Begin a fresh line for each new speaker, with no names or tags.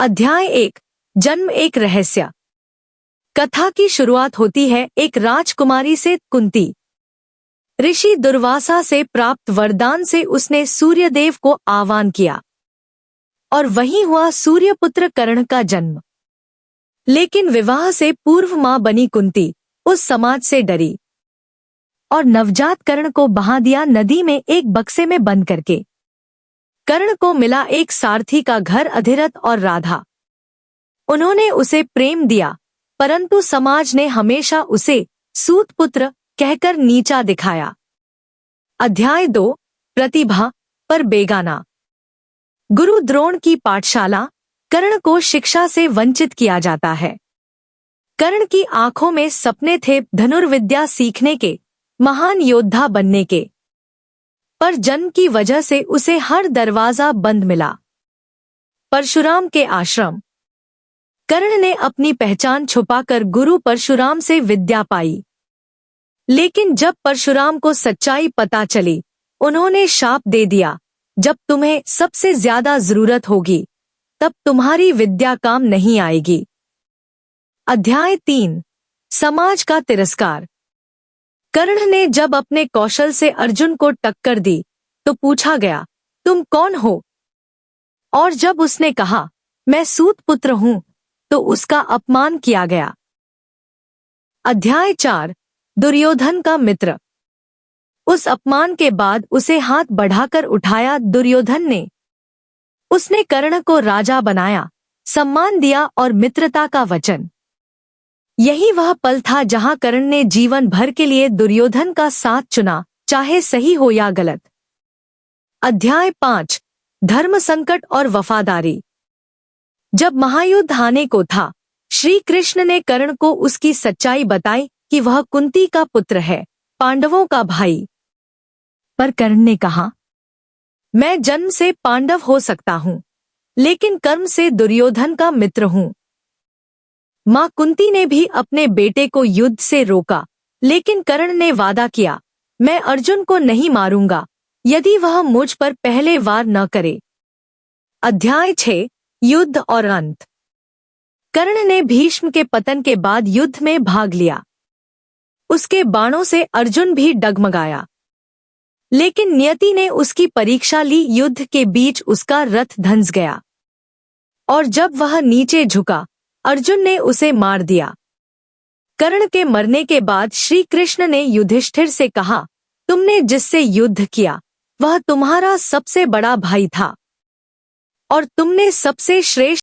अध्याय 1 जन्म एक रहस्य। कथा की शुरुआत होती है एक राजकुमारी से। कुंती ऋषि दुर्वासा से प्राप्त वरदान से उसने सूर्यदेव को आह्वान किया और वहीं हुआ सूर्यपुत्र कर्ण का जन्म। लेकिन विवाह से पूर्व मां बनी कुंती उस समाज से डरी और नवजात कर्ण को बहा दिया नदी में एक बक्से में बंद करके। कर्ण को मिला एक सारथी का घर, अधिरथ और राधा। उन्होंने उसे प्रेम दिया, परंतु समाज ने हमेशा उसे सूतपुत्र कहकर नीचा दिखाया। अध्याय 2 प्रतिभा पर बेगाना। गुरु द्रोण की पाठशाला। कर्ण को शिक्षा से वंचित किया जाता है। कर्ण की आंखों में सपने थे धनुर्विद्या सीखने के, महान योद्धा बनने के, पर जन्म की वजह से उसे हर दरवाजा बंद मिला। परशुराम के आश्रम। कर्ण ने अपनी पहचान छुपाकर गुरु परशुराम से विद्या पाई। लेकिन जब परशुराम को सच्चाई पता चली, उन्होंने शाप दे दिया, जब तुम्हें सबसे ज्यादा जरूरत होगी तब तुम्हारी विद्या काम नहीं आएगी। अध्याय 3 समाज का तिरस्कार। कर्ण ने जब अपने कौशल से अर्जुन को टक्कर दी तो पूछा गया, तुम कौन हो? और जब उसने कहा, मैं सूतपुत्र हूं, तो उसका अपमान किया गया। अध्याय 4 दुर्योधन का मित्र। उस अपमान के बाद उसे हाथ बढ़ाकर उठाया दुर्योधन ने। उसने कर्ण को राजा बनाया, सम्मान दिया और मित्रता का वचन। यही वह पल था जहां कर्ण ने जीवन भर के लिए दुर्योधन का साथ चुना, चाहे सही हो या गलत। अध्याय 5 धर्म संकट और वफादारी। जब महायुद्ध आने को था, श्री कृष्ण ने कर्ण को उसकी सच्चाई बताई कि वह कुंती का पुत्र है, पांडवों का भाई। पर कर्ण ने कहा, मैं जन्म से पांडव हो सकता हूं, लेकिन कर्म से दुर्योधन का मित्र हूं। मां कुंती ने भी अपने बेटे को युद्ध से रोका, लेकिन कर्ण ने वादा किया, मैं अर्जुन को नहीं मारूंगा यदि वह मुझ पर पहले वार न करे। अध्याय 6 युद्ध और अंत। कर्ण ने भीष्म के पतन के बाद युद्ध में भाग लिया। उसके बाणों से अर्जुन भी डगमगाया, लेकिन नियति ने उसकी परीक्षा ली। युद्ध के बीच उसका रथ धंस गया और जब वह नीचे झुका, अर्जुन ने उसे मार दिया। कर्ण के मरने के बाद श्री कृष्ण ने युधिष्ठिर से कहा, तुमने जिससे युद्ध किया वह तुम्हारा सबसे बड़ा भाई था और तुमने सबसे श्रेष्ठ